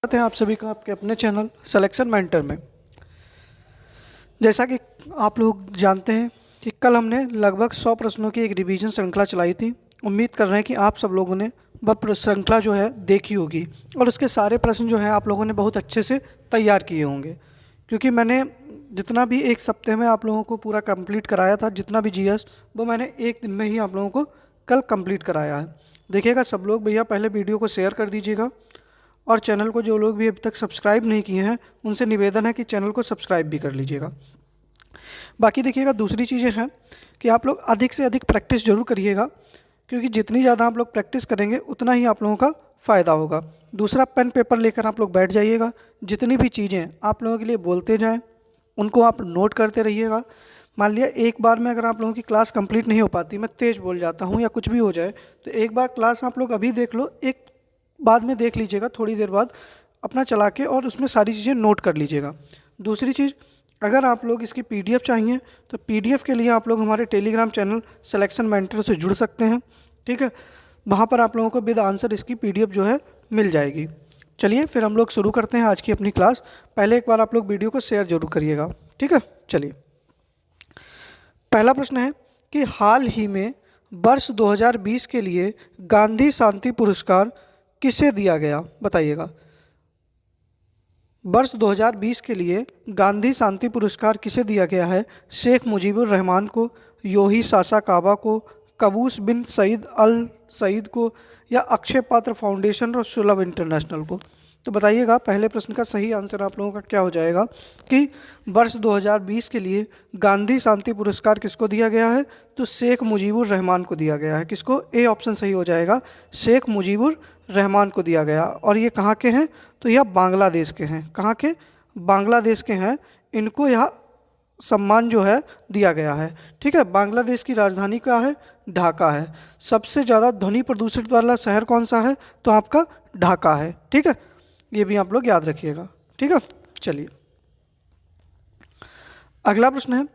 स्वागत है आप सभी का आपके अपने चैनल सिलेक्शन मेंटर में। जैसा कि आप लोग जानते हैं कि कल हमने लगभग 100 प्रश्नों की एक रिवीजन श्रृंखला चलाई थी। उम्मीद कर रहे हैं कि आप सब लोगों ने वह श्रृंखला जो है देखी होगी और उसके सारे प्रश्न जो हैं आप लोगों ने बहुत अच्छे से तैयार किए होंगे, क्योंकि मैंने जितना भी एक सप्ताह में आप लोगों को पूरा कंप्लीट कराया था, जितना भी जीएस वो मैंने एक दिन में ही आप लोगों को कल कंप्लीट कराया है। देखिएगा सब लोग भैया, पहले वीडियो को शेयर कर दीजिएगा और चैनल को जो लोग भी अभी तक सब्सक्राइब नहीं किए हैं उनसे निवेदन है कि चैनल को सब्सक्राइब भी कर लीजिएगा। बाकी देखिएगा दूसरी चीज़ें हैं कि आप लोग अधिक से अधिक प्रैक्टिस जरूर करिएगा, क्योंकि जितनी ज़्यादा आप लोग प्रैक्टिस करेंगे उतना ही आप लोगों का फ़ायदा होगा। दूसरा, पेन पेपर लेकर आप लोग बैठ जाइएगा। जितनी भी चीज़ें आप लोगों के लिए बोलते जाएँ उनको आप नोट करते रहिएगा। मान लिया एक बार में अगर आप लोगों की क्लास कंप्लीट नहीं हो पाती, मैं तेज़ बोल जाता हूँ या कुछ भी हो जाए, तो एक बार क्लास आप लोग अभी देख लो, एक बाद में देख लीजिएगा थोड़ी देर बाद अपना चला के, और उसमें सारी चीज़ें नोट कर लीजिएगा। दूसरी चीज़, अगर आप लोग इसकी पीडीएफ चाहिए तो पीडीएफ के लिए आप लोग हमारे टेलीग्राम चैनल सिलेक्शन मेंटर से जुड़ सकते हैं, ठीक है। वहाँ पर आप लोगों को विद आंसर इसकी पीडीएफ जो है मिल जाएगी। चलिए फिर हम लोग शुरू करते हैं आज की अपनी क्लास। पहले एक बार आप लोग वीडियो को शेयर जरूर करिएगा, ठीक है। चलिए, पहला प्रश्न है कि हाल ही में वर्ष 2020 के लिए गांधी शांति पुरस्कार किसे दिया गया, बताइएगा। वर्ष 2020 के लिए गांधी शांति पुरस्कार किसे दिया गया है? शेख मुजीबुर रहमान को, योही सासा काबा को, कबूस बिन सईद अल सईद को, या अक्षय पात्र फाउंडेशन और सुलभ इंटरनेशनल को? तो बताइएगा पहले प्रश्न का सही आंसर आप लोगों का क्या हो जाएगा कि वर्ष 2020 के लिए गांधी शांति पुरस्कार किसको दिया गया है? तो शेख मुजीबुर रहमान को दिया गया है। किसको? ए ऑप्शन सही हो जाएगा, शेख मुजीबुर रहमान को दिया गया। और ये कहाँ के हैं? तो यह बांग्लादेश के हैं। कहाँ के? बांग्लादेश के हैं। इनको यह सम्मान जो है दिया गया है, ठीक है। बांग्लादेश की राजधानी क्या है? ढाका है। सबसे ज़्यादा ध्वनि प्रदूषित वाला शहर कौन सा है? तो आपका ढाका है, ठीक है। ये भी आप लोग याद रखिएगा, ठीक है। चलिए, अगला प्रश्न है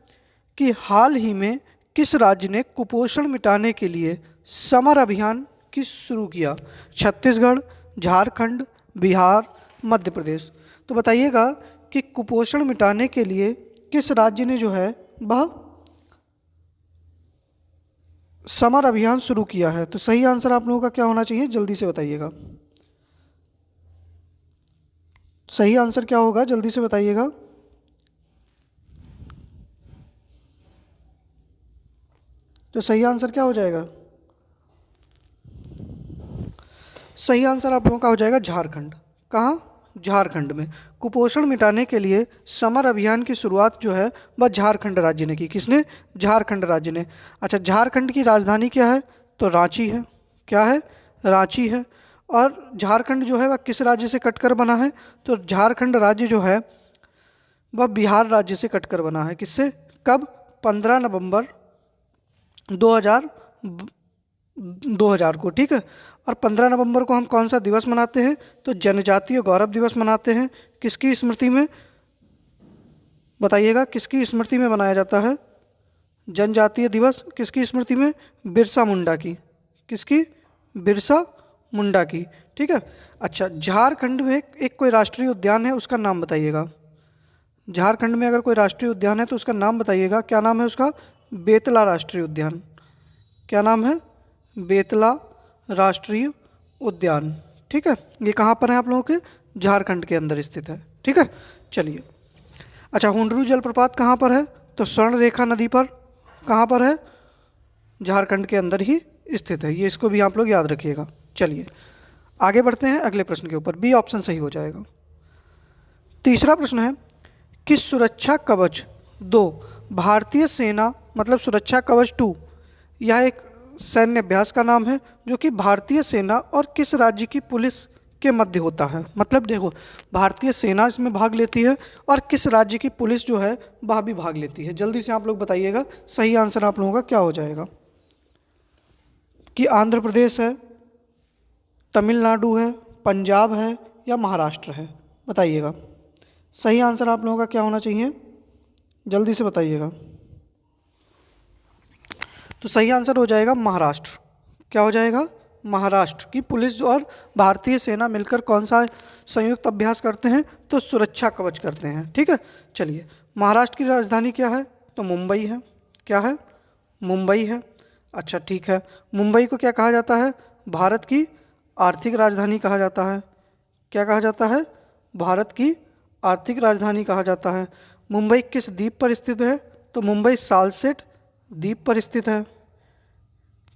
कि हाल ही में किस राज्य ने कुपोषण मिटाने के लिए समर अभियान किस शुरू किया? छत्तीसगढ़, झारखंड, बिहार, मध्य प्रदेश? तो बताइएगा कि कुपोषण मिटाने के लिए किस राज्य ने जो है वह समर अभियान शुरू किया है? तो सही आंसर आप लोगों का क्या होना चाहिए, जल्दी से बताइएगा। सही आंसर क्या होगा, जल्दी से बताइएगा। तो सही आंसर क्या हो जाएगा? सही आंसर आप लोगों का हो जाएगा झारखंड। कहाँ? झारखंड में कुपोषण मिटाने के लिए समर अभियान की शुरुआत जो है वह झारखंड राज्य ने की। किसने? झारखंड राज्य ने। अच्छा, झारखंड की राजधानी क्या है? तो रांची है। क्या है? रांची है। और झारखंड जो है वह किस राज्य से कटकर बना है? तो झारखंड राज्य जो है वह बिहार राज्य से कटकर बना है। किससे? कब? 15 नवंबर 2000 2000 को, ठीक है। और 15 नवंबर को हम कौन सा दिवस मनाते हैं? तो जनजातीय गौरव दिवस मनाते हैं। किसकी स्मृति में? बताइएगा किसकी स्मृति में मनाया जाता है जनजातीय दिवस? किसकी स्मृति में? बिरसा मुंडा की। किसकी? बिरसा मुंडा की, ठीक है। अच्छा, झारखंड में एक कोई राष्ट्रीय उद्यान है, उसका नाम बताइएगा। झारखंड में अगर कोई राष्ट्रीय उद्यान है तो उसका नाम बताइएगा। क्या नाम है उसका? बेतला राष्ट्रीय उद्यान। क्या नाम है? बेतला राष्ट्रीय उद्यान, ठीक है। ये कहाँ पर है आप लोगों के? झारखंड के अंदर स्थित है, ठीक है। चलिए, अच्छा, हुंडरू जलप्रपात कहाँ पर है? तो स्वर्ण रेखा नदी पर। कहाँ पर है? झारखंड के अंदर ही स्थित है। ये इसको भी आप लोग याद रखिएगा। चलिए आगे बढ़ते हैं अगले प्रश्न के ऊपर। बी ऑप्शन सही हो जाएगा। तीसरा प्रश्न है कि सुरक्षा कवच 2 भारतीय सेना मतलब सुरक्षा कवच 2 यह एक सैन्य अभ्यास का नाम है जो कि भारतीय सेना और किस राज्य की पुलिस के मध्य होता है। मतलब देखो, भारतीय सेना इसमें भाग लेती है और किस राज्य की पुलिस जो है वह भी भाग लेती है। जल्दी से आप लोग बताइएगा सही आंसर आप लोगों का क्या हो जाएगा कि आंध्र प्रदेश है, तमिलनाडु है, पंजाब है, या महाराष्ट्र है? बताइएगा सही आंसर आप लोगों का क्या होना चाहिए, जल्दी से बताइएगा। तो सही आंसर हो जाएगा महाराष्ट्र। क्या हो जाएगा? महाराष्ट्र की पुलिस और भारतीय सेना मिलकर कौन सा संयुक्त अभ्यास करते हैं? तो सुरक्षा कवच करते हैं। ठीक है, चलिए, महाराष्ट्र की राजधानी क्या है? तो मुंबई है। क्या है? मुंबई है। अच्छा ठीक है, मुंबई को क्या कहा जाता है? भारत की आर्थिक राजधानी कहा जाता है। क्या कहा जाता है? भारत की आर्थिक राजधानी कहा जाता है। मुंबई किस द्वीप पर स्थित है? तो मुंबई सालसेट द्वीप पर स्थित है।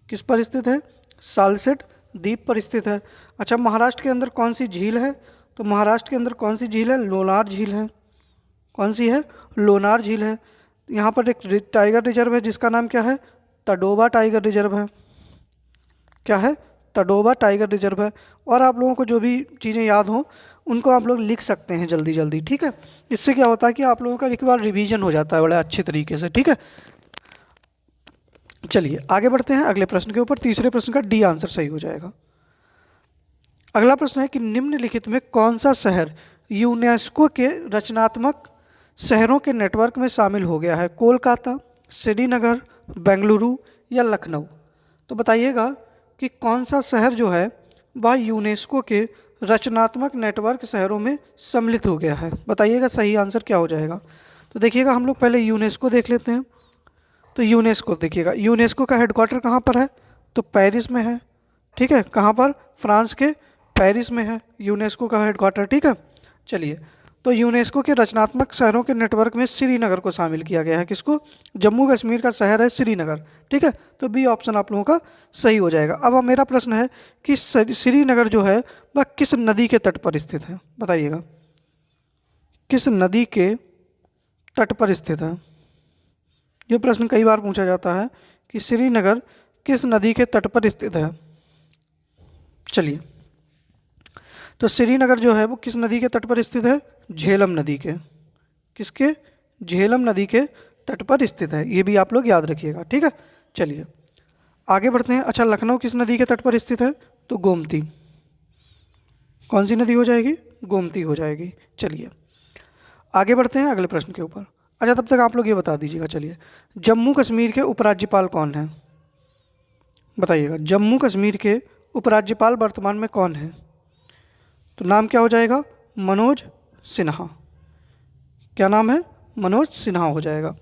किस पर स्थित है? सालसेट द्वीप पर स्थित है। अच्छा, महाराष्ट्र के अंदर कौन सी झील है? तो महाराष्ट्र के अंदर कौन सी झील है? लोनार झील है। कौन सी है? लोनार झील है। यहाँ पर एक टाइगर रिजर्व है जिसका नाम क्या है? तडोबा टाइगर रिजर्व है। क्या है? तडोबा टाइगर रिजर्व है। और आप लोगों को जो भी चीज़ें याद हों उनको आप लोग लिख सकते हैं जल्दी जल्दी। ठीक है, इससे क्या होता है कि आप लोगों का एक बार रिवीजन हो जाता है बड़े अच्छे तरीके से। ठीक है, चलिए आगे बढ़ते हैं अगले प्रश्न के ऊपर। तीसरे प्रश्न का डी आंसर सही हो जाएगा। अगला प्रश्न है कि निम्नलिखित में कौन सा शहर यूनेस्को के रचनात्मक शहरों के नेटवर्क में शामिल हो गया है? कोलकाता, श्रीनगर, बेंगलुरु या लखनऊ? तो बताइएगा कि कौन सा शहर जो है वह यूनेस्को के रचनात्मक नेटवर्क शहरों में सम्मिलित हो गया है? बताइएगा सही आंसर क्या हो जाएगा। तो देखिएगा, हम लोग पहले यूनेस्को देख लेते हैं। तो यूनेस्को देखिएगा, यूनेस्को का हेडक्वार्टर कहाँ पर है? तो पेरिस में है। ठीक है, कहाँ पर? फ्रांस के पेरिस में है यूनेस्को का हेडक्वार्टर। ठीक है, चलिए, तो यूनेस्को के रचनात्मक शहरों के नेटवर्क में श्रीनगर को शामिल किया गया है। किसको? जम्मू कश्मीर का शहर है श्रीनगर। ठीक है, तो बी ऑप्शन आप लोगों का सही हो जाएगा। अब मेरा प्रश्न है कि श्रीनगर जो है वह किस नदी के तट पर स्थित है? बताइएगा, किस नदी के तट पर स्थित है? यह प्रश्न कई बार पूछा जाता है कि श्रीनगर किस नदी के तट पर स्थित है। चलिए, तो श्रीनगर जो है वो किस नदी के तट पर स्थित है? झेलम नदी के। किसके? झेलम नदी के तट पर स्थित है। ये भी आप लोग याद रखिएगा। ठीक है, चलिए आगे बढ़ते हैं। अच्छा, लखनऊ किस नदी के तट पर स्थित है? तो गोमती। कौन सी नदी हो जाएगी? गोमती हो जाएगी। चलिए आगे बढ़ते हैं अगले प्रश्न के ऊपर। अच्छा, तब तक आप लोग ये बता दीजिएगा। चलिए, जम्मू कश्मीर के उपराज्यपाल कौन है? बताइएगा, जम्मू कश्मीर के उपराज्यपाल वर्तमान में कौन है? तो नाम क्या हो जाएगा? मनोज सिन्हा। क्या नाम है? मनोज सिन्हा हो जाएगा।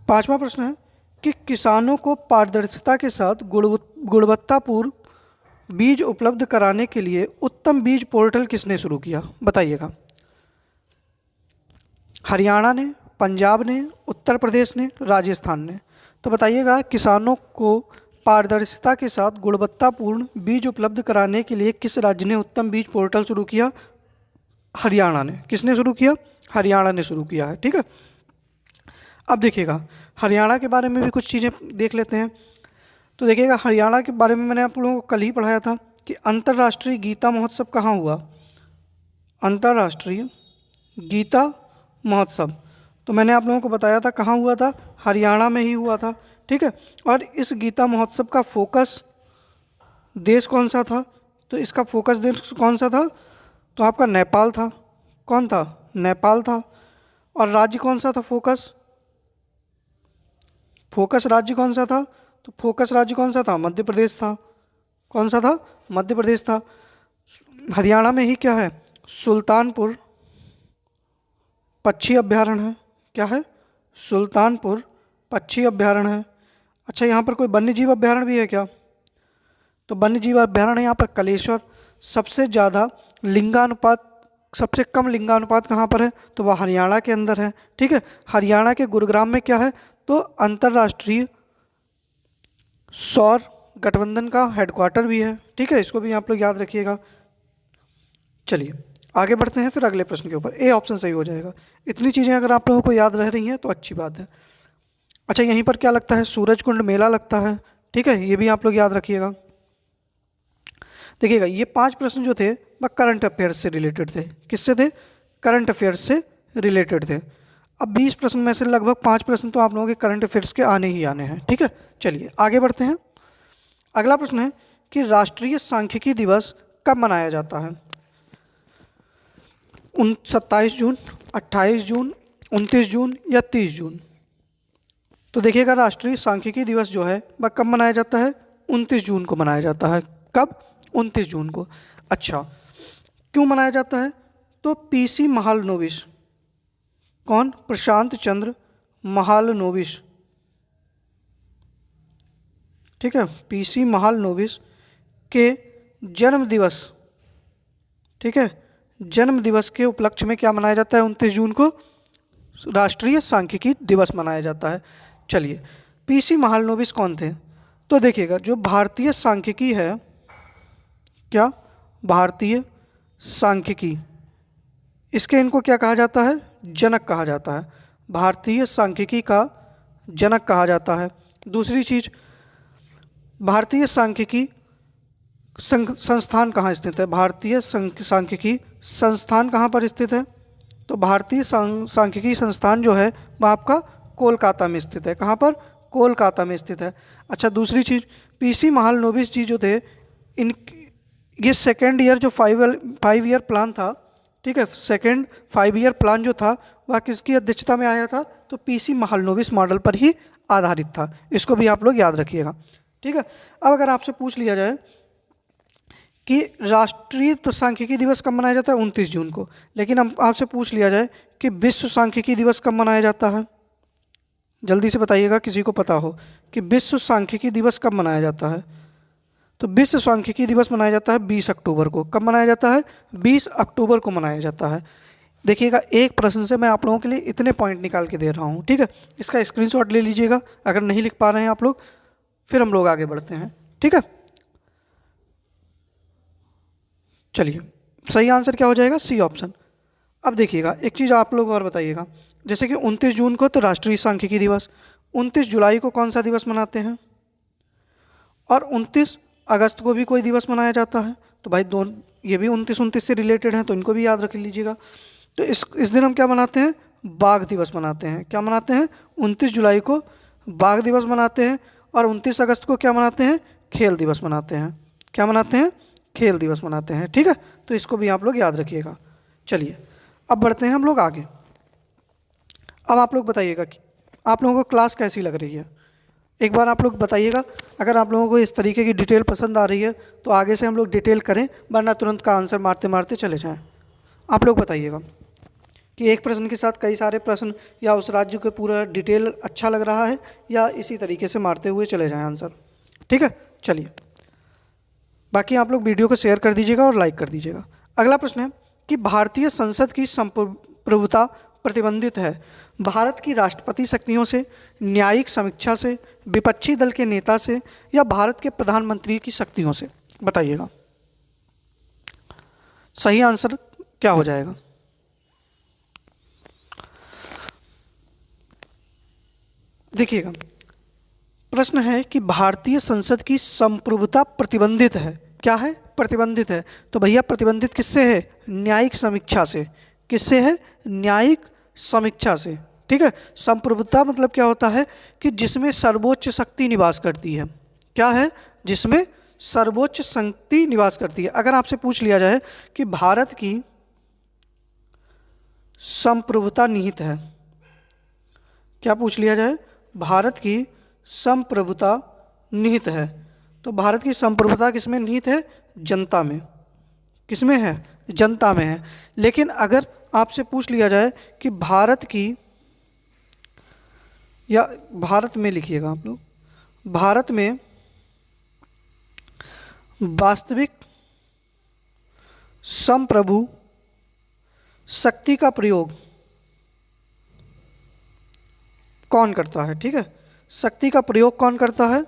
पांचवा प्रश्न है कि किसानों को पारदर्शिता के साथ गुणवत्तापूर्ण बीज उपलब्ध कराने के लिए उत्तम बीज पोर्टल किसने शुरू किया? बताइएगा, हरियाणा ने, पंजाब ने, उत्तर प्रदेश ने, राजस्थान ने? तो बताइएगा, किसानों को पारदर्शिता के साथ गुणवत्तापूर्ण बीज उपलब्ध कराने के लिए किस राज्य ने उत्तम बीज पोर्टल शुरू किया? हरियाणा ने। किसने शुरू किया? हरियाणा ने शुरू किया है। ठीक है, अब देखिएगा, हरियाणा के बारे में भी कुछ चीज़ें देख लेते हैं। तो देखिएगा, हरियाणा के बारे में मैंने आप लोगों को कल ही पढ़ाया था कि अंतर्राष्ट्रीय गीता महोत्सव कहाँ हुआ? अंतर्राष्ट्रीय गीता महोत्सव, तो मैंने आप लोगों को बताया था कहाँ हुआ था? हरियाणा में ही हुआ था। ठीक है, और इस गीता महोत्सव का फोकस देश कौन सा था? तो इसका फोकस देश कौन सा था? तो आपका नेपाल था। कौन था? नेपाल था। और राज्य कौन सा था? फोकस राज्य कौन सा था? तो फोकस राज्य कौन सा था? मध्य प्रदेश था। कौन सा था? मध्य प्रदेश था। हरियाणा में ही क्या है? सुल्तानपुर पक्षी अभ्यारण्य है। क्या है? सुल्तानपुर पक्षी अभ्यारण्य है। अच्छा, यहाँ पर कोई वन्य जीव अभ्यारण्य भी है क्या? तो वन्य जीव अभ्यारण्य यहाँ पर कलेश्वर। सबसे ज़्यादा लिंगानुपात, सबसे कम लिंगानुपात कहाँ पर है? तो वह हरियाणा के अंदर है। ठीक है, हरियाणा के गुरुग्राम में क्या है? तो अंतर्राष्ट्रीय सौर गठबंधन का हेडक्वार्टर भी है। ठीक है, इसको भी आप लोग याद रखिएगा। चलिए आगे बढ़ते हैं फिर अगले प्रश्न के ऊपर। ए ऑप्शन सही हो जाएगा। इतनी चीज़ें अगर आप लोगों को याद रह रही हैं तो अच्छी बात है। अच्छा, यहीं पर क्या लगता है? सूरज कुंड मेला लगता है। ठीक है, ये भी आप लोग याद रखिएगा। देखिएगा, ये 5 प्रश्न जो थे वह करंट अफेयर्स से रिलेटेड थे। किससे थे? करंट अफेयर्स से रिलेटेड थे। अब 20 प्रश्न में से लगभग 5 प्रश्न तो आप लोगों के करंट अफेयर्स के आने ही आने हैं। ठीक है, चलिए आगे बढ़ते हैं। अगला प्रश्न है कि राष्ट्रीय सांख्यिकी दिवस कब मनाया जाता है? 27 जून, 28 जून, 29 जून या 30 जून? तो देखिएगा, राष्ट्रीय सांख्यिकी दिवस जो है वह कब मनाया जाता है? 29 जून को मनाया जाता है। कब? 29 जून को। अच्छा, क्यों मनाया जाता है? तो पीसी महालनोबिस, कौन? प्रशांत चंद्र महालनोबिस, ठीक है, पीसी महालनोबिस के जन्म दिवस, ठीक है, जन्म दिवस के उपलक्ष्य में क्या मनाया जाता है 29 जून को? राष्ट्रीय सांख्यिकी दिवस मनाया जाता है। चलिए, पीसी महालनोबिस कौन थे? तो देखिएगा, जो भारतीय सांख्यिकी है, क्या? भारतीय सांख्यिकी, इसके इनको क्या कहा जाता है? जनक कहा जाता है। भारतीय सांख्यिकी का जनक कहा जाता है। दूसरी चीज, भारतीय सांख्यिकी संस्थान कहाँ स्थित है? भारतीय सांख्यिकी संस्थान कहाँ पर स्थित है? तो भारतीय सांख्यिकी संस्थान जो है वह आपका कोलकाता में स्थित है। कहाँ पर? कोलकाता में स्थित है। अच्छा, दूसरी चीज़, पीसी महालनोबिस जी जो थे, इन ये सेकेंड ईयर जो 5 ईयर प्लान था, ठीक है, सेकेंड 5 ईयर प्लान जो था वह किसकी अध्यक्षता में आया था? तो पीसी महालनोबिस मॉडल पर ही आधारित था। इसको भी आप लोग याद रखिएगा, ठीक है। अब अगर आपसे पूछ लिया जाए कि राष्ट्रीय तो सांख्यिकी दिवस कब मनाया जाता है? 29 जून को। लेकिन हम आपसे पूछ लिया जाए कि विश्व सांख्यिकी दिवस कब मनाया जाता है? जल्दी से बताइएगा, किसी को पता हो कि विश्व सांख्यिकी दिवस कब मनाया जाता है? तो विश्व सांख्यिकी दिवस मनाया जाता है 20 अक्टूबर को। कब मनाया जाता है? 20 अक्टूबर को मनाया जाता है। देखिएगा, एक प्रश्न से मैं आप लोगों के लिए इतने पॉइंट निकाल के दे रहा हूँ, ठीक है। इसका स्क्रीनशॉट ले लीजिएगा, अगर नहीं लिख पा रहे हैं आप लोग, फिर हम लोग आगे बढ़ते हैं, ठीक है। चलिए, सही आंसर क्या हो जाएगा? C option. अब देखिएगा, एक चीज़ आप लोग और बताइएगा, जैसे कि 29 जून को तो राष्ट्रीय सांख्यिकी दिवस, 29 जुलाई को कौन सा दिवस मनाते हैं? और 29 अगस्त को भी कोई दिवस मनाया जाता है। तो भाई दोनों, ये भी 29 से रिलेटेड हैं, तो इनको भी याद रख लीजिएगा। तो इस दिन हम क्या मनाते हैं? बाघ दिवस मनाते हैं। क्या मनाते हैं? 29 जुलाई को बाघ दिवस मनाते हैं। और 29 अगस्त को क्या मनाते हैं? खेल दिवस मनाते हैं। क्या मनाते हैं? खेल दिवस मनाते हैं, ठीक है। तो इसको भी आप लोग याद रखिएगा। चलिए, अब बढ़ते हैं हम लोग आगे। अब आप लोग बताइएगा कि आप लोगों को क्लास कैसी लग रही है। एक बार आप लोग बताइएगा, अगर आप लोगों को इस तरीके की डिटेल पसंद आ रही है तो आगे से हम लोग डिटेल करें, वरना तुरंत का आंसर मारते मारते चले जाएं। आप लोग बताइएगा कि एक प्रश्न के साथ कई सारे प्रश्न, या उस राज्य को पूरा डिटेल अच्छा लग रहा है, या इसी तरीके से मारते हुए चले जाएं आंसर, ठीक है। चलिए, बाकी आप लोग वीडियो को शेयर कर दीजिएगा और लाइक कर दीजिएगा। अगला प्रश्न है कि भारतीय संसद की संप्रभुता प्रतिबंधित है भारत की राष्ट्रपति शक्तियों से, न्यायिक समीक्षा से, विपक्षी दल के नेता से, या भारत के प्रधानमंत्री की शक्तियों से? बताइएगा, सही आंसर क्या हो जाएगा? देखिएगा, प्रश्न है कि भारतीय संसद की संप्रभुता प्रतिबंधित है। क्या है? प्रतिबंधित है। तो भैया प्रतिबंधित किससे है? न्यायिक समीक्षा से। किससे है? न्यायिक समीक्षा से, ठीक है। संप्रभुता मतलब क्या होता है? कि जिसमें सर्वोच्च शक्ति निवास करती है। क्या है? जिसमें सर्वोच्च शक्ति निवास करती है। अगर आपसे पूछ लिया जाए कि भारत की संप्रभुता निहित है, क्या पूछ लिया जाए? भारत की संप्रभुता निहित है, तो भारत की संप्रभुता किसमें निहित है? जनता में। किसमें है? जनता में है। लेकिन अगर आपसे पूछ लिया जाए कि भारत की, या भारत में लिखिएगा आप लोग, भारत में वास्तविक संप्रभु शक्ति का प्रयोग कौन करता है? ठीक है, शक्ति का प्रयोग कौन करता है?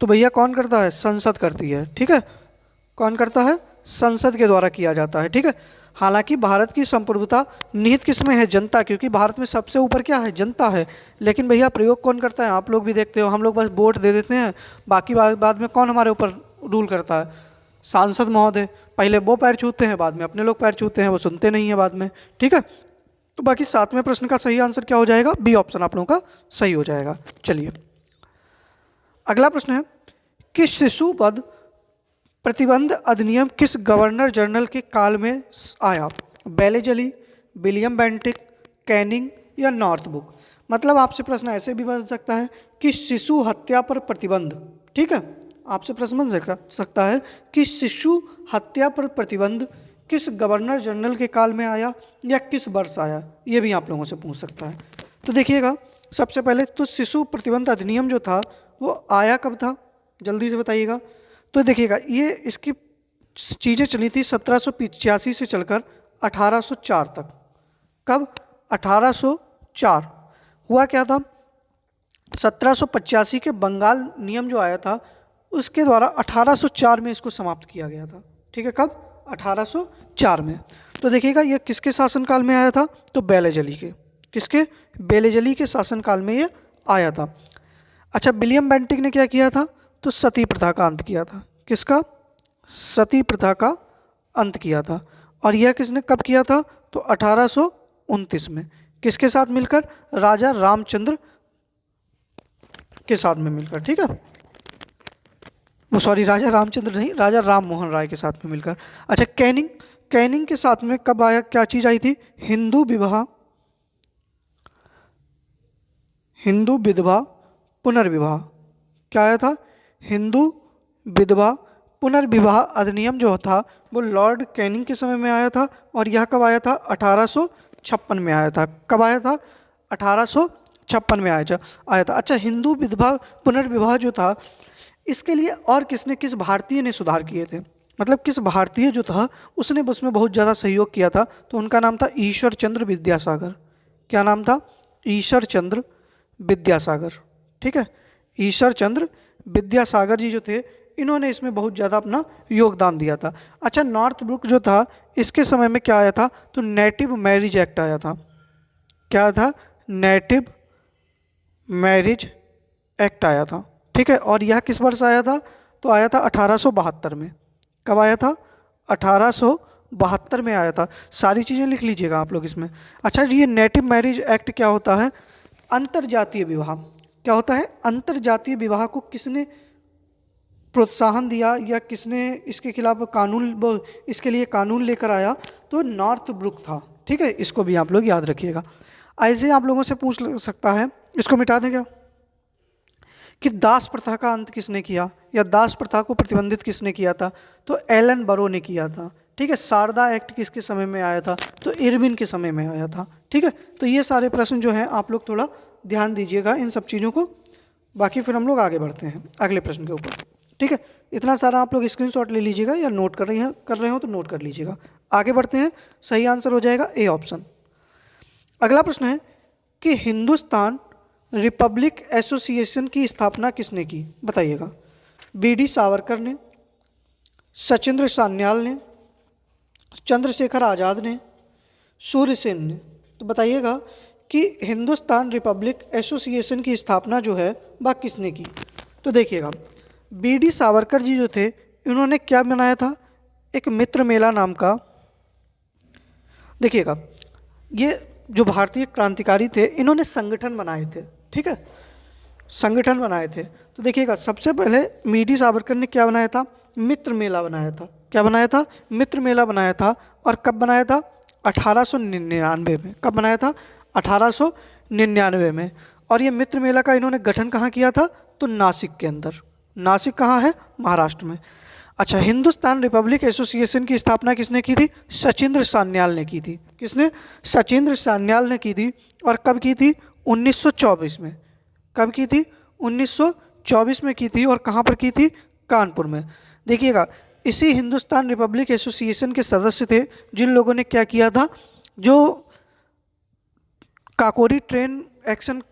तो भैया कौन करता है? संसद करती है, ठीक है। कौन करता है? संसद के द्वारा किया जाता है, ठीक है। हालांकि भारत की संप्रभुता निहित किसमें है? जनता, क्योंकि भारत में सबसे ऊपर क्या है? जनता है। लेकिन भैया प्रयोग कौन करता है? आप लोग भी देखते हो, हम लोग बस वोट दे देते हैं, बाकी बाद में कौन हमारे ऊपर रूल करता है? सांसद महोदय। पहले वो पैर छूते हैं, बाद में अपने लोग पैर छूते हैं, वो सुनते नहीं है बाद में, ठीक है। तो बाकी 7वें प्रश्न का सही आंसर क्या हो जाएगा? बी ऑप्शन आप लोगों का सही हो जाएगा। चलिए, अगला प्रश्न है कि शिशु वध प्रतिबंध अधिनियम किस गवर्नर जनरल के काल में आया? बेलेजली, विलियम बेंटिक, कैनिंग, या नॉर्थबुक? मतलब आपसे प्रश्न ऐसे भी बन सकता है कि शिशु हत्या पर प्रतिबंध ठीक है, आपसे प्रश्न बन सकता है कि शिशु हत्या पर प्रतिबंध किस गवर्नर जनरल के काल में आया या किस वर्ष आया, ये भी आप लोगों से पूछ सकता है। तो देखिएगा, सबसे पहले तो शिशु प्रतिबंध अधिनियम जो था वो आया कब था, जल्दी से बताइएगा। तो देखिएगा, ये इसकी चीज़ें चली थी 1785 से चलकर 1804 तक। कब? 1804। हुआ क्या था, 1785 के बंगाल नियम जो आया था उसके द्वारा 1804 में इसको समाप्त किया गया था। ठीक है, कब? 1804 में। तो देखिएगा, ये किसके शासनकाल में आया था, तो बेलेजली के। किसके? बेलेजली के शासनकाल में ये आया था। अच्छा, विलियम बेंटिक ने क्या किया था, तो सती प्रथा का अंत किया था। किसका? सती प्रथा का अंत किया था। और यह किसने कब किया था, तो 1829 में। किसके साथ मिलकर? राजा रामचंद्र के साथ में मिलकर। ठीक है, वो सॉरी, राजा रामचंद्र नहीं, राजा राम मोहन राय के साथ में मिलकर। अच्छा, कैनिंग के साथ में कब आया, क्या चीज आई थी, हिंदू विधवा पुनर्विवाह। क्या आया था, हिंदू विधवा पुनर्विवाह अधिनियम जो था वो लॉर्ड कैनिंग के समय में आया था। और यह कब आया था, 1856 में आया था। कब आया था, 1856 में आया था। अच्छा, हिंदू विधवा पुनर्विवाह जो था, इसके लिए और किस भारतीय ने सुधार किए थे, मतलब किस भारतीय जो था उसने उसमें बहुत ज़्यादा सहयोग किया था, तो उनका नाम था ईश्वर चंद्र विद्यासागर। क्या नाम था, ईश्वर चंद्र विद्यासागर। ठीक है, ईश्वर चंद्र विद्यासागर जी जो थे, इन्होंने इसमें बहुत ज़्यादा अपना योगदान दिया था। अच्छा, नॉर्थ ब्रुक जो था, इसके समय में क्या आया था, तो नेटिव मैरिज एक्ट आया था। क्या था, नेटिव मैरिज एक्ट आया था। ठीक है, और यह किस वर्ष आया था, तो आया था 1872 में। कब आया था, 1872 में आया था। सारी चीज़ें लिख लीजिएगा आप लोग इसमें। अच्छा, ये नेटिव मैरिज एक्ट क्या होता है, अंतरजातीय विवाह। क्या होता है, अंतरजातीय विवाह को किसने प्रोत्साहन दिया या किसने इसके खिलाफ इसके लिए कानून लेकर आया, तो नॉर्थ ब्रुक था। ठीक है, इसको भी आप लोग याद रखिएगा। ऐसे आप लोगों से पूछ सकता है, इसको मिटा दें क्या, कि दास प्रथा का अंत किसने किया या दास प्रथा को प्रतिबंधित किसने किया था, तो एलन बरो ने किया था। ठीक है, शारदा एक्ट किसके समय में आया था, तो इरविन के समय में आया था। ठीक है, तो ये सारे प्रश्न जो हैं आप लोग थोड़ा ध्यान दीजिएगा इन सब चीज़ों को। बाकी फिर हम लोग आगे बढ़ते हैं अगले प्रश्न के ऊपर। ठीक है, इतना सारा आप लोग स्क्रीनशॉट ले लीजिएगा या नोट कर रहे हो तो नोट कर लीजिएगा। आगे बढ़ते हैं, सही आंसर हो जाएगा ए ऑप्शन। अगला प्रश्न है कि हिंदुस्तान रिपब्लिक एसोसिएशन की स्थापना किसने की, बताइएगा। बी.डी. सावरकर ने, सचिंद्र सान्याल ने, चंद्रशेखर आज़ाद ने, सूर्य सेन ने। तो बताइएगा कि हिंदुस्तान रिपब्लिक एसोसिएशन की स्थापना जो है वह किसने की। तो देखिएगा, बी.डी. सावरकर जी जो थे, इन्होंने क्या बनाया था, एक मित्र मेला नाम का। देखिएगा, ये जो भारतीय क्रांतिकारी थे, इन्होंने संगठन बनाए थे। ठीक है, संगठन बनाए थे। तो देखिएगा, सबसे पहले बी.डी. सावरकर ने क्या बनाया था, मित्र मेला बनाया था। क्या बनाया था, मित्र मेला बनाया था। और कब बनाया था, 1899 में। कब बनाया था, 1899 में। और ये मित्र मेला का इन्होंने गठन कहाँ किया था, तो नासिक के अंदर। नासिक कहाँ है, महाराष्ट्र में। अच्छा, हिंदुस्तान रिपब्लिक एसोसिएशन की स्थापना किसने की थी, सचिंद्र सान्याल ने की थी। किसने, सचिंद्र सान्याल ने की थी। और कब की थी, 1924 में। कब की थी, 1924 में की थी। और कहाँ पर की थी, कानपुर में। देखिएगा, इसी हिंदुस्तान रिपब्लिक एसोसिएशन के सदस्य थे जिन लोगों ने क्या किया था, जो काकोरी ट्रेन एक्शन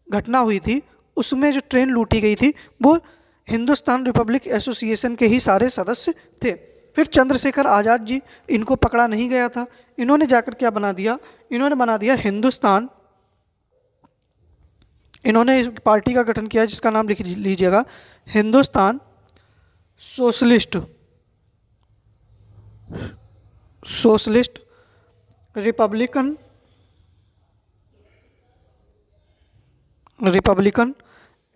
घटना हुई थी, उसमें जो ट्रेन लूटी गई थी, वो हिंदुस्तान रिपब्लिक एसोसिएशन के ही सारे सदस्य थे। फिर चंद्रशेखर आज़ाद जी, इनको पकड़ा नहीं गया था। इन्होंने जाकर क्या बना दिया, इन्होंने बना दिया हिंदुस्तान, इन्होंने इस पार्टी का गठन किया जिसका नाम लिख लीजिएगा, हिंदुस्तान सोशलिस्ट रिपब्लिकन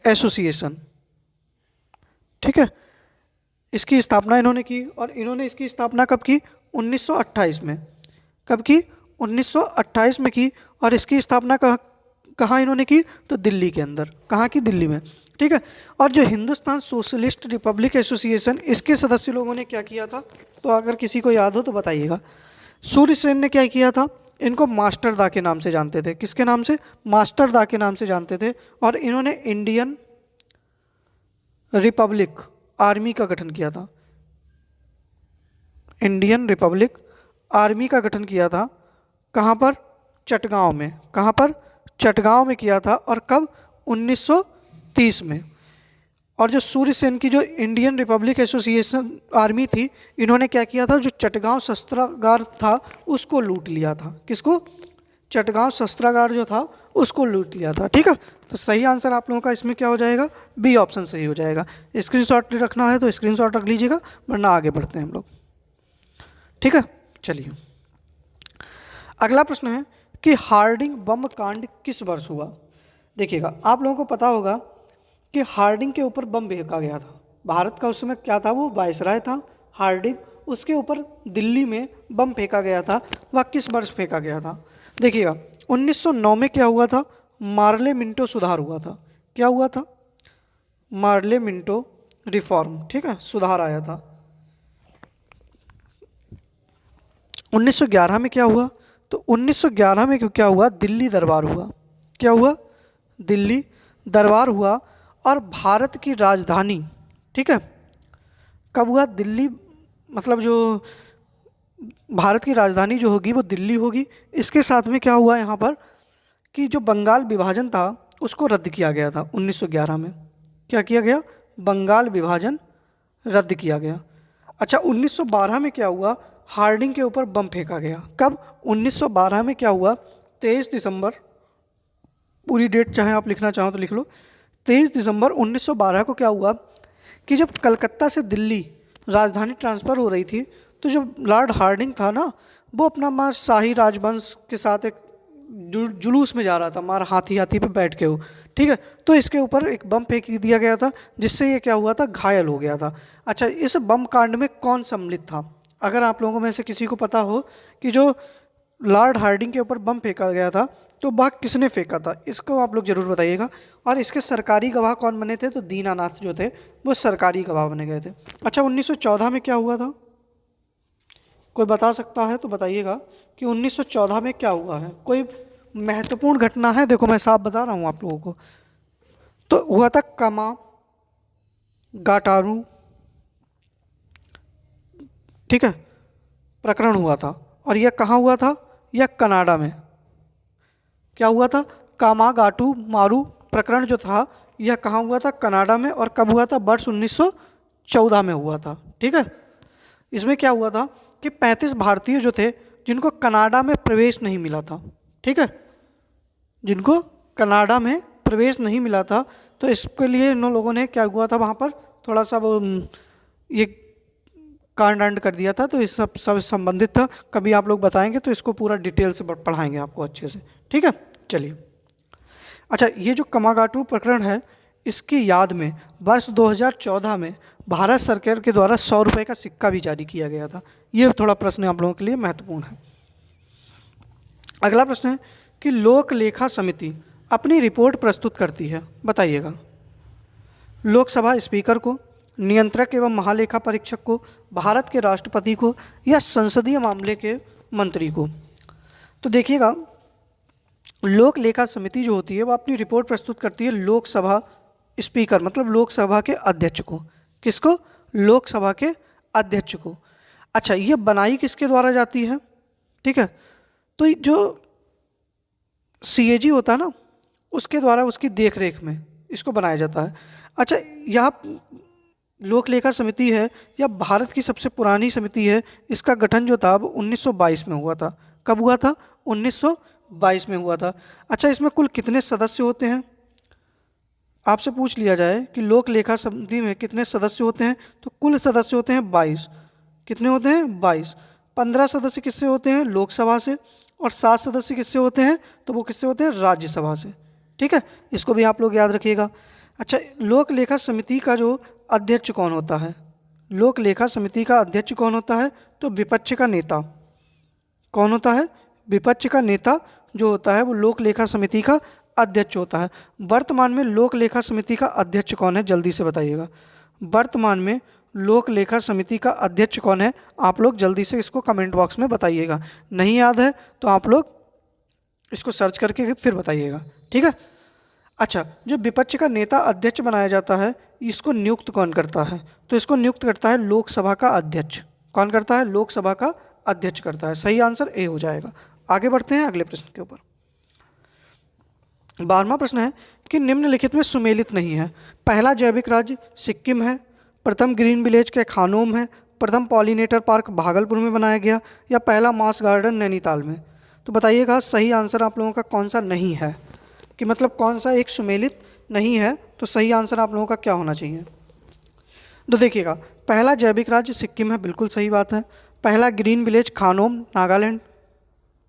एसोसिएशन। ठीक है, इसकी स्थापना इन्होंने की। और इन्होंने इसकी स्थापना कब की, 1928 में। कब की, 1928 में की। और इसकी स्थापना कहाँ इन्होंने की, तो दिल्ली के अंदर। कहाँ की, दिल्ली में। ठीक है। और जो हिंदुस्तान सोशलिस्ट रिपब्लिक एसोसिएशन, इसके सदस्य लोगों ने क्या किया था, तो अगर किसी को याद हो तो बताइएगा। सूर्य सेन ने क्या किया था, इनको मास्टर दा के नाम से जानते थे। किसके नाम से? मास्टर दा के नाम से जानते थे। और इन्होंने इंडियन रिपब्लिक आर्मी का गठन किया था। इंडियन रिपब्लिक आर्मी का गठन किया था। कहाँ पर? चटगांव में। कहाँ पर? चटगांव में किया था। और कब? 1930 में। और जो सूर्य सेन की जो इंडियन रिपब्लिक एसोसिएशन आर्मी थी, इन्होंने क्या किया था, जो चटगांव शस्त्रागार था उसको लूट लिया था। किसको? चटगांव शस्त्रागार जो था उसको लूट लिया था। ठीक है, तो सही आंसर आप लोगों का इसमें क्या हो जाएगा? बी ऑप्शन सही हो जाएगा। स्क्रीनशॉट रखना है तो स्क्रीनशॉट रख लीजिएगा, वरना आगे बढ़ते हैं हम लोग। ठीक है, चलिए अगला प्रश्न है कि हार्डिंग बम कांड किस वर्ष हुआ। देखिएगा, आप लोगों को पता होगा कि हार्डिंग के ऊपर बम फेंका गया था। भारत का उस समय क्या था, वो वायसराय था हार्डिंग, उसके ऊपर दिल्ली में बम फेंका गया था। वह किस वर्ष फेंका गया था? देखिएगा, 1909 में क्या हुआ था? मार्ले मिंटो सुधार हुआ था। क्या हुआ था? Morley Minto reform. ठीक है, सुधार आया था। 1911 में क्या हुआ? तो 1911 में क्या हुआ? दिल्ली दरबार हुआ। क्या हुआ? दिल्ली दरबार हुआ। और भारत की राजधानी, ठीक है, कब हुआ? दिल्ली, मतलब जो भारत की राजधानी जो होगी वो दिल्ली होगी। इसके साथ में क्या हुआ यहाँ पर कि जो बंगाल विभाजन था उसको रद्द किया गया था 1911 में। क्या किया गया? बंगाल विभाजन रद्द किया गया। अच्छा, 1912 में क्या हुआ? हार्डिंग के ऊपर बम फेंका गया। कब? 1912 में क्या हुआ? 23 दिसंबर, पूरी डेट चाहे आप लिखना चाहो तो लिख लो। 23 दिसंबर 1912 को क्या हुआ कि जब कलकत्ता से दिल्ली राजधानी ट्रांसफ़र हो रही थी, तो जो लॉर्ड हार्डिंग था ना, वो अपना मार शाही राजवंश के साथ एक जुलूस में जा रहा था, मार हाथी पे बैठ के वो। ठीक है, तो इसके ऊपर एक बम फेंक दिया गया था, जिससे ये क्या हुआ था? घायल हो गया था। अच्छा, इस बम कांड में कौन सम्मिलित था? अगर आप लोगों में से किसी को पता हो कि जो लॉर्ड हार्डिंग के ऊपर बम फेंका गया था, तो वह किसने फेंका था, इसको आप लोग जरूर बताइएगा। और इसके सरकारी गवाह कौन बने थे? तो दीनानाथ जो थे वो सरकारी गवाह बने गए थे। अच्छा, 1914 में क्या हुआ था? कोई बता सकता है तो बताइएगा कि 1914 में क्या हुआ है। कोई महत्वपूर्ण घटना है? देखो मैं साफ बता रहा हूँ आप लोगों को। तो हुआ था कमा गाटारू, ठीक है, प्रकरण हुआ था। और यह कहाँ हुआ था? यह कनाडा में। क्या हुआ था? कामागाटू मारू प्रकरण जो था, यह कहाँ हुआ था? कनाडा में। और कब हुआ था? वर्ष 1914 में हुआ था। ठीक है, इसमें क्या हुआ था कि 35 भारतीय जो थे जिनको कनाडा में प्रवेश नहीं मिला था, ठीक है, जिनको कनाडा में प्रवेश नहीं मिला था, तो इसके लिए इन लोगों ने क्या हुआ था वहाँ पर थोड़ा सा वो ये कांड कर दिया था। तो इस सब संबंधित था। कभी आप लोग बताएंगे तो इसको पूरा डिटेल से पढ़ाएंगे आपको अच्छे से। ठीक है, चलिए। अच्छा, ये जो कमागाटू प्रकरण है, इसकी याद में वर्ष 2014 में भारत सरकार के द्वारा 100 रुपये का सिक्का भी जारी किया गया था। ये थोड़ा प्रश्न आप लोगों के लिए महत्वपूर्ण है। अगला प्रश्न है कि लोक लेखा समिति अपनी रिपोर्ट प्रस्तुत करती है, बताइएगा। लोकसभा स्पीकर को, नियंत्रक एवं महालेखा परीक्षक को, भारत के राष्ट्रपति को, या संसदीय मामले के मंत्री को। तो देखिएगा, लोक लेखा समिति जो होती है वो अपनी रिपोर्ट प्रस्तुत करती है लोकसभा स्पीकर, मतलब लोकसभा के अध्यक्ष को। किसको? लोकसभा के अध्यक्ष को। अच्छा, ये बनाई किसके द्वारा जाती है? ठीक है, तो जो सीएजी होता है ना, उसके द्वारा, उसकी देखरेख में इसको बनाया जाता है। अच्छा, यह लोक लेखा समिति है, यह भारत की सबसे पुरानी समिति है। इसका गठन जो था वो 1922 में हुआ था। कब हुआ था? 1922 में हुआ था। अच्छा, इसमें कुल कितने सदस्य होते हैं? आपसे पूछ लिया जाए कि लोक लेखा समिति में कितने सदस्य होते हैं, तो कुल सदस्य होते हैं 22। कितने होते हैं? 22। 15 सदस्य किससे होते हैं? लोकसभा से। और 7 सदस्य किससे होते हैं? तो वो किससे होते हैं? राज्यसभा से। ठीक है, इसको भी आप लोग याद रखिएगा। अच्छा, लोक लेखा समिति का जो अध्यक्ष कौन होता है? लोक लेखा समिति का अध्यक्ष कौन होता है? तो विपक्ष का नेता। कौन होता है? विपक्ष का नेता जो होता है वो लोक लेखा समिति का अध्यक्ष होता है। वर्तमान में लोक लेखा समिति का अध्यक्ष कौन है, जल्दी से बताइएगा। वर्तमान में लोक लेखा समिति का अध्यक्ष कौन है, आप लोग जल्दी से इसको कमेंट बॉक्स में बताइएगा। नहीं याद है तो आप लोग इसको सर्च करके फिर बताइएगा, ठीक है। अच्छा, जो विपक्ष का नेता अध्यक्ष बनाया जाता है, इसको नियुक्त कौन करता है, तो इसको नियुक्त करता है लोकसभा का अध्यक्ष। कौन करता है, लोकसभा का अध्यक्ष करता है। सही आंसर ए हो जाएगा। आगे बढ़ते हैं अगले प्रश्न के ऊपर। 12वां प्रश्न है कि निम्नलिखित में सुमेलित नहीं है। पहला जैविक राज्य सिक्किम है, प्रथम ग्रीन विलेज के खानोम है, प्रथम पॉलिनेटर पार्क भागलपुर में बनाया गया, या पहला मास गार्डन नैनीताल में। तो बताइएगा सही आंसर आप लोगों का कौन सा नहीं है, कि मतलब कौन सा एक सुमेलित नहीं है। तो सही आंसर आप लोगों का क्या होना चाहिए। तो देखिएगा, पहला जैविक राज्य सिक्किम है, बिल्कुल सही बात है। पहला ग्रीन विलेज खानोम नागालैंड,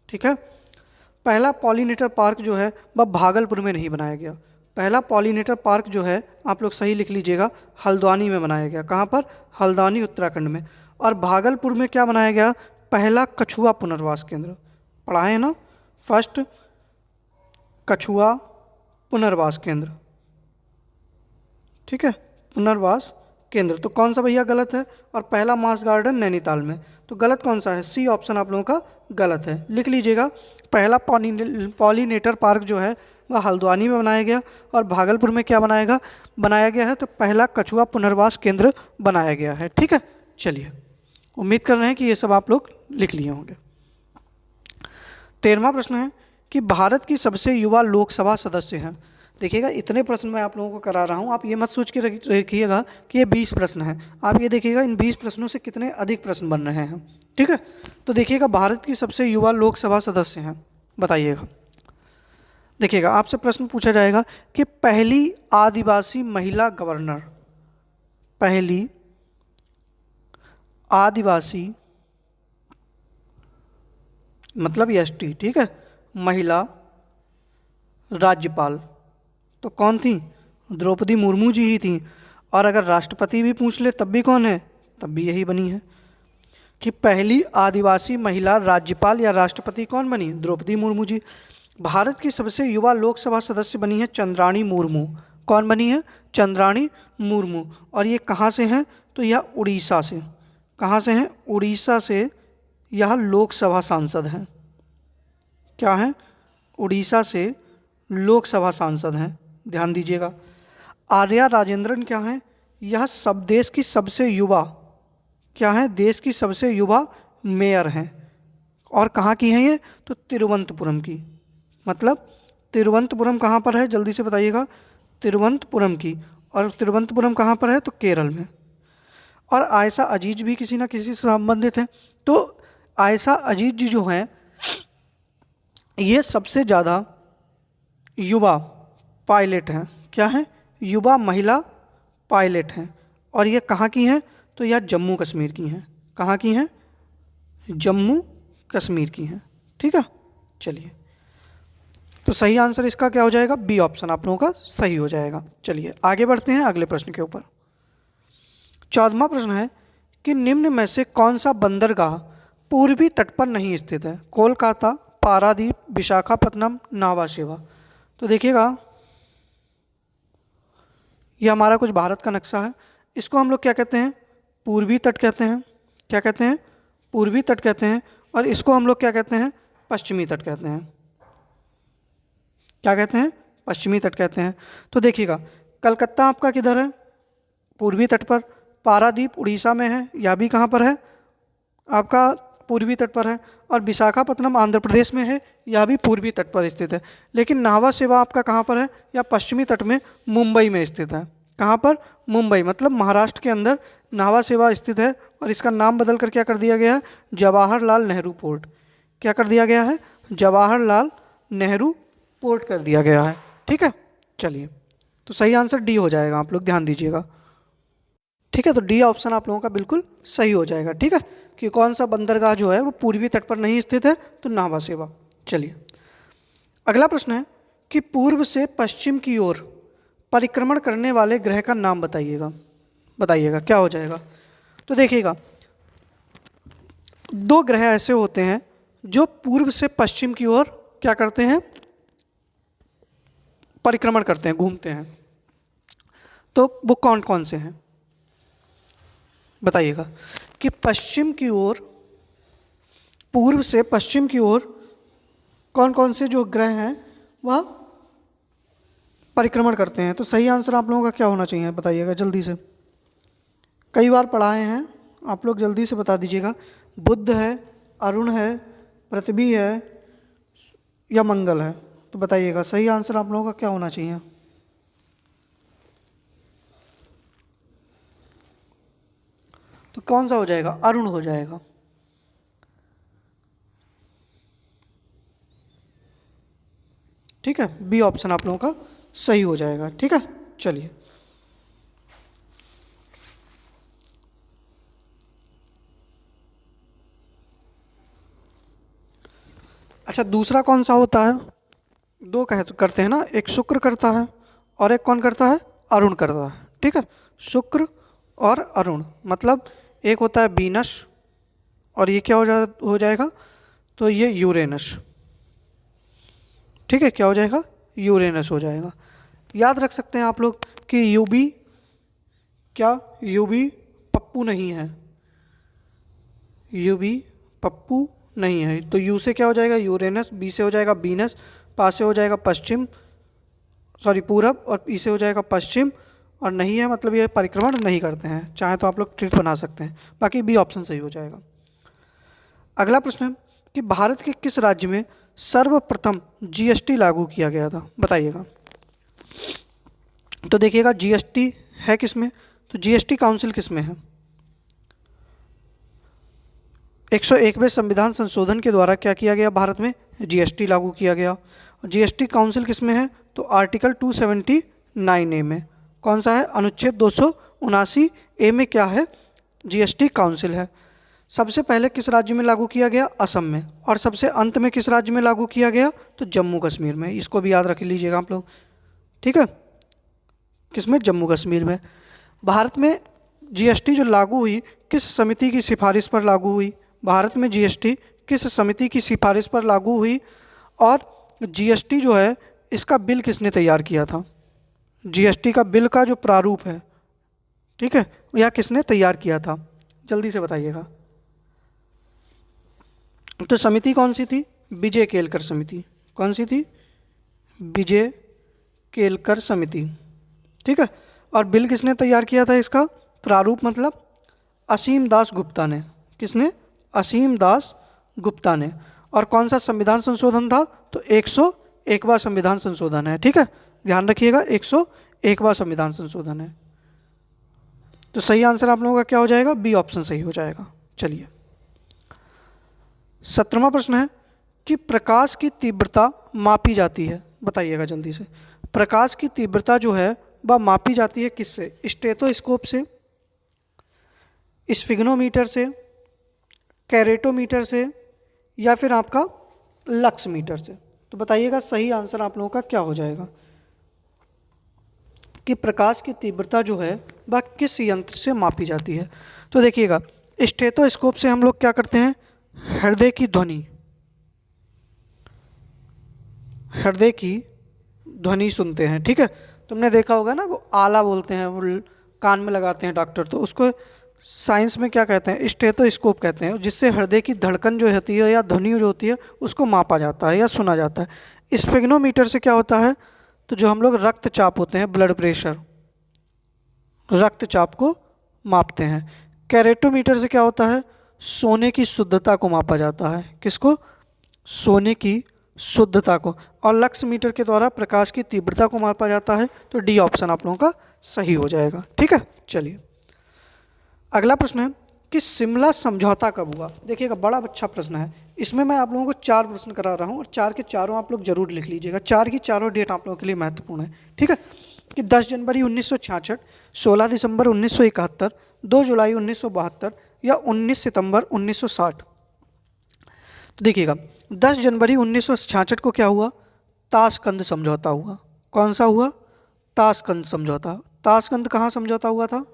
ठीक है। पहला पॉलिनेटर पार्क जो है वह भागलपुर में नहीं बनाया गया। पहला पॉलिनेटर पार्क जो है आप लोग सही लिख लीजिएगा, हल्द्वानी में बनाया गया। कहाँ पर, हल्द्वानी उत्तराखंड में। और भागलपुर में क्या बनाया गया, पहला कछुआ पुनर्वास केंद्र। पढ़ा है ना, फर्स्ट कछुआ पुनर्वास केंद्र, ठीक है, पुनर्वास केंद्र। तो कौन सा भैया गलत है, और पहला मास गार्डन नैनीताल में। तो गलत कौन सा है, सी ऑप्शन आप लोगों का गलत है। लिख लीजिएगा, पहला पॉलिनेटर पार्क जो है वह हल्द्वानी में बनाया गया, और भागलपुर में क्या बनाया गया है, तो पहला कछुआ पुनर्वास केंद्र बनाया गया है, ठीक है। चलिए, उम्मीद कर रहे हैं कि ये सब आप लोग लिख लिए होंगे। 13वां प्रश्न है कि भारत की सबसे युवा लोकसभा सदस्य हैं। देखिएगा, इतने प्रश्न मैं आप लोगों को करा रहा हूँ, आप ये मत सोच के रखिएगा कि ये 20 प्रश्न हैं। आप ये देखिएगा इन 20 प्रश्नों से कितने अधिक प्रश्न बन रहे हैं, ठीक है। तो देखिएगा, भारत की सबसे युवा लोकसभा सदस्य हैं, बताइएगा। देखिएगा, आपसे प्रश्न पूछा जाएगा कि पहली आदिवासी महिला गवर्नर, पहली आदिवासी मतलब एसटी, ठीक है, महिला राज्यपाल तो कौन थी, द्रौपदी मुर्मू जी ही थी। और अगर राष्ट्रपति भी पूछ ले तब भी कौन है, तब भी यही बनी है। कि पहली आदिवासी महिला राज्यपाल या राष्ट्रपति कौन बनी, द्रौपदी मुर्मू जी। भारत की सबसे युवा लोकसभा सदस्य बनी है चंद्राणी मुर्मू। कौन बनी है, चंद्राणी मुर्मू। और ये कहाँ से हैं, तो यह उड़ीसा से। कहाँ से हैं, उड़ीसा से यह लोकसभा सांसद हैं। क्या हैं, उड़ीसा से लोकसभा सांसद हैं, ध्यान दीजिएगा। आर्या राजेंद्रन क्या हैं, यह सब देश की सबसे युवा, क्या है, देश की सबसे युवा मेयर हैं। और कहाँ की हैं ये, तो तिरुवनंतपुरम की। मतलब तिरुवनंतपुरम कहाँ पर है, जल्दी से बताइएगा, तिरुवनंतपुरम की। और तिरुवनंतपुरम कहाँ पर है, तो केरल में। और आयशा अजीज भी किसी ना किसी से संबंधित है। तो आयशा अजीज जी जो हैं ये सबसे ज़्यादा युवा पायलट हैं। क्या हैं, युवा महिला पायलट हैं। और ये कहाँ की हैं, तो यह जम्मू कश्मीर की हैं। कहाँ की हैं, जम्मू कश्मीर की हैं, ठीक है। चलिए, तो सही आंसर इसका क्या हो जाएगा, बी ऑप्शन आप लोगों का सही हो जाएगा। चलिए आगे बढ़ते हैं अगले प्रश्न के ऊपर। 14वां प्रश्न है कि निम्न में से कौन सा बंदरगाह पूर्वी तट पर नहीं स्थित है, कोलकाता, पारादीप, विशाखापत्तनम, नावा शेवा। तो देखिएगा, ये हमारा कुछ भारत का नक्शा है। इसको हम लोग क्या कहते हैं, पूर्वी तट कहते हैं। क्या कहते हैं, पूर्वी तट कहते हैं। और इसको हम लोग क्या कहते हैं, पश्चिमी तट कहते हैं। क्या कहते हैं, पश्चिमी तट कहते हैं। तो देखिएगा, कलकत्ता आपका किधर है, पूर्वी तट पर। पारादीप उड़ीसा में है, यह भी कहाँ पर है, आपका पूर्वी तट पर है। और विशाखापत्तनम आंध्र प्रदेश में है, यह भी पूर्वी तट पर स्थित है। लेकिन नावा शेवा आपका कहाँ पर है, या पश्चिमी तट में मुंबई में स्थित है। कहाँ पर, मुंबई, मतलब महाराष्ट्र के अंदर नावा शेवा स्थित है। और इसका नाम बदल कर क्या कर दिया गया है, जवाहरलाल नेहरू पोर्ट। क्या कर दिया गया है, जवाहरलाल नेहरू पोर्ट कर दिया गया है, ठीक है। चलिए, तो सही आंसर डी हो जाएगा, आप लोग ध्यान दीजिएगा, ठीक है। तो डी ऑप्शन आप लोगों का बिल्कुल सही हो जाएगा, ठीक है। कि कौन सा बंदरगाह जो है वो पूर्वी तट पर नहीं स्थित है, तो नावा शेवा। चलिए, अगला प्रश्न है कि पूर्व से पश्चिम की ओर परिक्रमण करने वाले ग्रह का नाम बताइएगा। बताइएगा क्या हो जाएगा। तो देखिएगा, 2 ग्रह ऐसे होते हैं जो पूर्व से पश्चिम की ओर क्या करते हैं, परिक्रमण करते हैं, घूमते हैं, तो वो कौन कौन से हैं बताइएगा। कि पश्चिम की ओर, पूर्व से पश्चिम की ओर कौन कौन से जो ग्रह हैं वह परिक्रमण करते हैं। तो सही आंसर आप लोगों का क्या होना चाहिए बताइएगा जल्दी से। कई बार पढ़ाए हैं, आप लोग जल्दी से बता दीजिएगा। बुध है, अरुण है, पृथ्वी है या मंगल है। तो बताइएगा सही आंसर आप लोगों का क्या होना चाहिए। तो कौन सा हो जाएगा, अरुण हो जाएगा। ठीक है, बी ऑप्शन आप लोगों का सही हो जाएगा। ठीक है, चलिए अच्छा, दूसरा कौन सा होता है, दो करते हैं ना, एक शुक्र करता है और एक कौन करता है, अरुण करता है। ठीक है, शुक्र और अरुण, मतलब एक होता है वीनस और ये क्या हो जाएगा, तो ये यूरेनस। ठीक है, क्या हो जाएगा, यूरेनस हो जाएगा। याद रख सकते हैं आप लोग कि यूबी, क्या यूबी पप्पू नहीं है, यूबी पप्पू नहीं है। तो यू से क्या हो जाएगा, यूरेनस, बी से हो जाएगा वीनस, पा से हो जाएगा पश्चिम, सॉरी पूरब, और ई से हो जाएगा पश्चिम, और नहीं है मतलब ये परिक्रमण नहीं करते हैं। चाहे तो आप लोग ट्रिक बना सकते हैं, बाकी बी ऑप्शन सही हो जाएगा। अगला प्रश्न है कि भारत के किस राज्य में सर्वप्रथम जीएसटी लागू किया गया था बताइएगा। तो देखिएगा जीएसटी है किसमें, तो जीएसटी काउंसिल किसमें है। 101वें संविधान संशोधन के द्वारा क्या किया गया, भारत में जीएसटी लागू किया गया। जीएसटी काउंसिल किसमें है, तो आर्टिकल 279A में। कौन सा है, अनुच्छेद 279 ए में क्या है, जीएसटी काउंसिल है। सबसे पहले किस राज्य में लागू किया गया, असम में, और सबसे अंत में किस राज्य में लागू किया गया, तो जम्मू कश्मीर में। इसको भी याद रख लीजिएगा आप लोग। ठीक है, किसमें, जम्मू कश्मीर में। भारत में जीएसटी जो लागू हुई किस समिति की सिफारिश पर लागू हुई, भारत में जीएसटी किस समिति की सिफारिश पर लागू हुई, और जीएसटी जो है इसका बिल किसने तैयार किया था, जीएसटी का बिल का जो प्रारूप है, ठीक है, यह किसने तैयार किया था, जल्दी से बताइएगा। तो समिति कौन सी थी, विजय केलकर समिति। कौन सी थी, विजय केलकर समिति। ठीक है, और बिल किसने तैयार किया था, इसका प्रारूप मतलब असीम दास गुप्ता ने। किसने, असीम दास गुप्ता ने। और कौन सा संविधान संशोधन था, तो 101वां संविधान संशोधन है। ठीक है, ध्यान रखिएगा 101वां संविधान संशोधन है। तो सही आंसर आप लोगों का क्या हो जाएगा, बी ऑप्शन सही हो जाएगा। चलिए 17वां प्रश्न है कि प्रकाश की तीव्रता मापी जाती है, बताइएगा जल्दी से। प्रकाश की तीव्रता जो है वह मापी जाती है किससे, स्टेथोस्कोप से, स्फिग्नोमीटर से, कैरेटोमीटर से, या फिर आपका लक्स मीटर से। तो बताइएगा सही आंसर आप लोगों का क्या हो जाएगा कि प्रकाश की तीव्रता जो है वह किस यंत्र से मापी जाती है। तो देखिएगा स्टेथोस्कोप से हम लोग क्या करते हैं, हृदय की ध्वनि, हृदय की ध्वनि सुनते हैं। ठीक है, तुमने देखा होगा ना, वो आला बोलते हैं, वो कान में लगाते हैं डॉक्टर, तो उसको साइंस में क्या कहते हैं, स्टेथोस्कोप कहते हैं, जिससे हृदय की धड़कन जो होती है या ध्वनि जो होती है उसको मापा जाता है या सुना जाता है। स्फिग्नोमीटर से क्या होता है, तो जो हम लोग रक्तचाप होते हैं, ब्लड प्रेशर, रक्तचाप को मापते हैं। कैरेटोमीटर से क्या होता है, सोने की शुद्धता को मापा जाता है। किसको, सोने की शुद्धता को। और लक्स मीटर के द्वारा प्रकाश की तीव्रता को मापा जाता है। तो डी ऑप्शन आप लोगों का सही हो जाएगा। ठीक है, चलिए अगला प्रश्न है कि शिमला समझौता कब हुआ। देखिएगा बड़ा अच्छा प्रश्न है, इसमें मैं आप लोगों को 4 प्रश्न करा रहा हूँ और 4 के चारों आप लोग जरूर लिख लीजिएगा। 4 की चारों डेट आप लोगों के लिए महत्वपूर्ण है। ठीक है, कि 10 जनवरी 1966, 16 दिसंबर 1971, 2 जुलाई 1972 या 19 सितंबर 1960। तो देखिएगा 10 जनवरी 1966 को क्या हुआ, ताशकंद समझौता हुआ। कौन सा हुआ, ताशकंद समझौता। ताशकंद कहाँ समझौता हुआ था,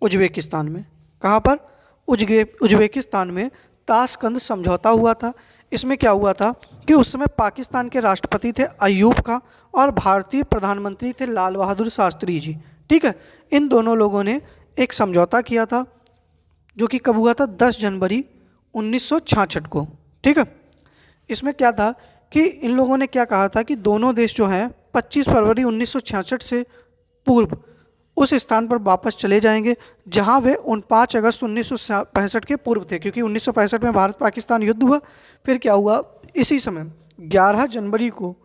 उज्बेकिस्तान में। कहाँ पर, उज्बेकिस्तान में ताशकंद समझौता हुआ था। इसमें क्या हुआ था कि उस समय पाकिस्तान के राष्ट्रपति थे अयूब खां और भारतीय प्रधानमंत्री थे लाल बहादुर शास्त्री जी। ठीक है, इन दोनों लोगों ने एक समझौता किया था जो कि कब हुआ था, 10 जनवरी 1966 को। ठीक है, इसमें क्या था कि इन लोगों ने क्या कहा था कि दोनों देश जो हैं 25 फरवरी 1966 से पूर्व उस स्थान पर वापस चले जाएंगे जहां वे 5 अगस्त 1965 के पूर्व थे, क्योंकि 1965 में भारत पाकिस्तान युद्ध हुआ। फिर क्या हुआ, इसी समय 11 जनवरी को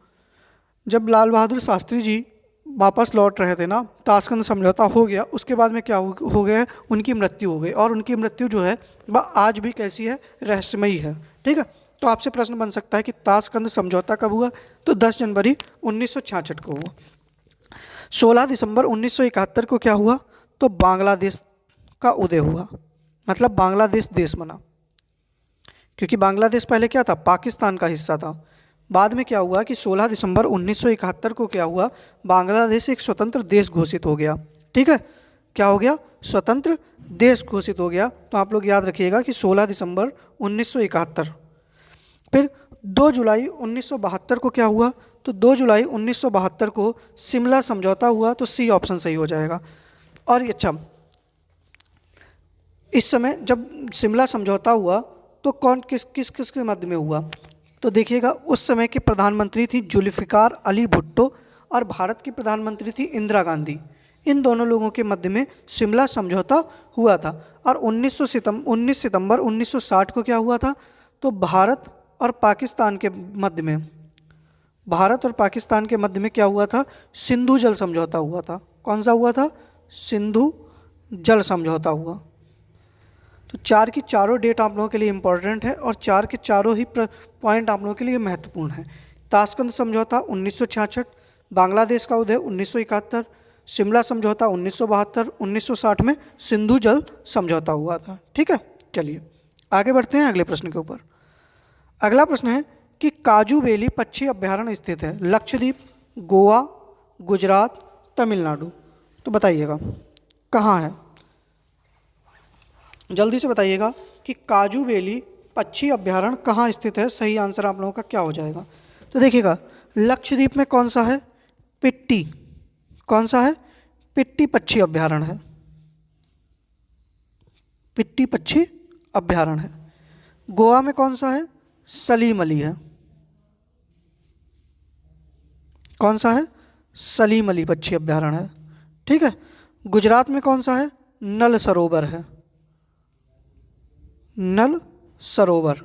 जब लाल बहादुर शास्त्री जी वापस लौट रहे थे ना, ताशकंद समझौता हो गया। उसके बाद में क्या हो गया, उनकी मृत्यु हो गई, और उनकी मृत्यु जो है वह आज भी कैसी है, रहस्यमयी है। ठीक है, तो आपसे प्रश्न बन सकता है कि ताशकंद समझौता कब हुआ, तो 10 जनवरी 1966 को हुआ। 16 दिसंबर 1971 को क्या हुआ, तो बांग्लादेश का उदय हुआ, मतलब बांग्लादेश देश बना, क्योंकि बांग्लादेश पहले क्या था, पाकिस्तान का हिस्सा था। बाद में क्या हुआ कि 16 दिसंबर 1971 को क्या हुआ, बांग्लादेश एक स्वतंत्र देश घोषित हो गया। ठीक है, क्या हो गया, स्वतंत्र देश घोषित हो गया। तो आप लोग याद रखिएगा कि 16 दिसंबर 1971। फिर 2 जुलाई 1972 को क्या हुआ, तो 2 जुलाई 1972 को शिमला समझौता हुआ, तो सी ऑप्शन सही हो जाएगा। और अच्छा, इस समय जब शिमला समझौता हुआ तो कौन किस किस किस के मध्य में हुआ, तो देखिएगा उस समय के प्रधानमंत्री थी जुल्फ़िकार अली भुट्टो और भारत की प्रधानमंत्री थी इंदिरा गांधी। इन दोनों लोगों के मध्य में शिमला समझौता हुआ था। और 19 सितंबर 1960 को क्या हुआ था, तो भारत और पाकिस्तान के मध्य में क्या हुआ था, सिंधु जल समझौता हुआ था। कौन सा हुआ था, सिंधु जल समझौता हुआ। तो 4 की चारों डेट आप लोगों के लिए इंपॉर्टेंट है और 4 के चारों ही पॉइंट आप लोगों के लिए महत्वपूर्ण है। ताशकंद समझौता 1966, बांग्लादेश का उदय 1971, शिमला समझौता 1972, 1960 में सिंधु जल समझौता हुआ था। ठीक है, चलिए आगे बढ़ते हैं अगले प्रश्न के ऊपर। अगला प्रश्न है कि काजू वैली पक्षी अभ्यारण्य स्थित है लक्षद्वीप, गोवा, गुजरात, तमिलनाडु। तो बताइएगा कहाँ है, जल्दी से बताइएगा कि काजू वैली पक्षी अभ्यारण्य कहाँ स्थित है। सही आंसर आप लोगों का क्या हो जाएगा, तो देखिएगा लक्षद्वीप में कौन सा है, पिट्टी, कौन सा है, पिट्टी पक्षी अभ्यारण्य है, पिट्टी पक्षी अभ्यारण्य है। गोवा में कौन सा है, सलीम अली है, कौन सा है, सलीम अली पक्षी अभ्यारण्य है। ठीक है, गुजरात में कौन सा है, नल सरोवर है, नल सरोवर।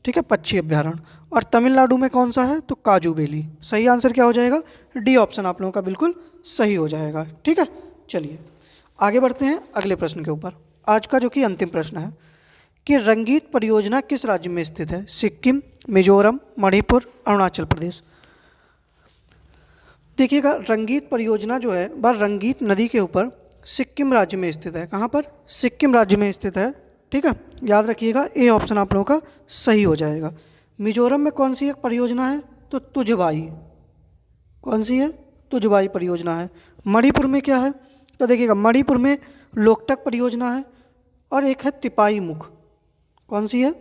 ठीक है, पक्षी अभ्यारण्य। और तमिलनाडु में कौन सा है, तो काजू वैली। सही आंसर क्या हो जाएगा, डी ऑप्शन आप लोगों का बिल्कुल सही हो जाएगा। ठीक है, चलिए आगे बढ़ते हैं अगले प्रश्न के ऊपर। आज का जो कि अंतिम प्रश्न है कि रंगीत परियोजना किस राज्य में स्थित है, सिक्किम, मिजोरम, मणिपुर, अरुणाचल प्रदेश। देखिएगा रंगीत परियोजना जो है वह रंगीत नदी के ऊपर सिक्किम राज्य में स्थित है। कहाँ पर, सिक्किम राज्य में स्थित है। ठीक है, याद रखिएगा ए ऑप्शन आप लोगों का सही हो जाएगा। मिजोरम में कौन सी एक परियोजना है, तो तुजबाई, कौन सी है, तुजबाई परियोजना है। मणिपुर में क्या है, तो देखिएगा मणिपुर में लोकटक परियोजना है और एक है तिपाई मुख, कौन सी है,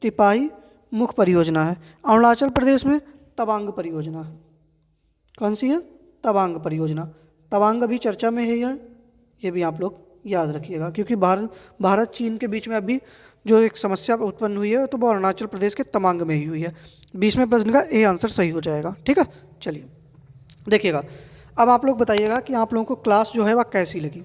तिपाई मुख परियोजना है। अरुणाचल प्रदेश में तवांग परियोजना है, कौन सी है, तवांग परियोजना। तवांग अभी चर्चा में है, ये भी आप लोग याद रखिएगा, क्योंकि भारत चीन के बीच में अभी जो एक समस्या उत्पन्न हुई है तो वो अरुणाचल प्रदेश के तवांग में ही हुई है। 20वें प्रश्न का ए आंसर सही हो जाएगा। ठीक है, चलिए देखिएगा अब आप लोग बताइएगा कि आप लोगों को क्लास जो है वह कैसी लगी।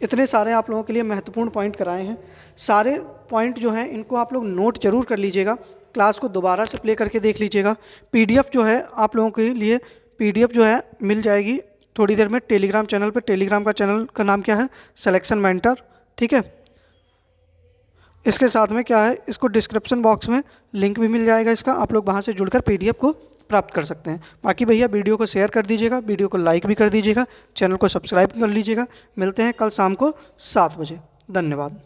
इतने सारे आप लोगों के लिए महत्वपूर्ण पॉइंट कराए हैं। सारे पॉइंट जो हैं इनको आप लोग नोट जरूर कर लीजिएगा, क्लास को दोबारा से प्ले करके देख लीजिएगा। पीडीएफ जो है आप लोगों के लिए पीडीएफ जो है मिल जाएगी थोड़ी देर में टेलीग्राम चैनल पर। टेलीग्राम का चैनल का नाम क्या है, सिलेक्शन मेंटर। ठीक है, इसके साथ में क्या है, इसको डिस्क्रिप्शन बॉक्स में लिंक भी मिल जाएगा इसका, आप लोग वहाँ से जुड़कर पीडीएफ को प्राप्त कर सकते हैं। बाकी भैया वीडियो को शेयर कर दीजिएगा, वीडियो को लाइक भी कर दीजिएगा, चैनल को सब्सक्राइब कर लीजिएगा। मिलते हैं कल शाम को 7 बजे। धन्यवाद।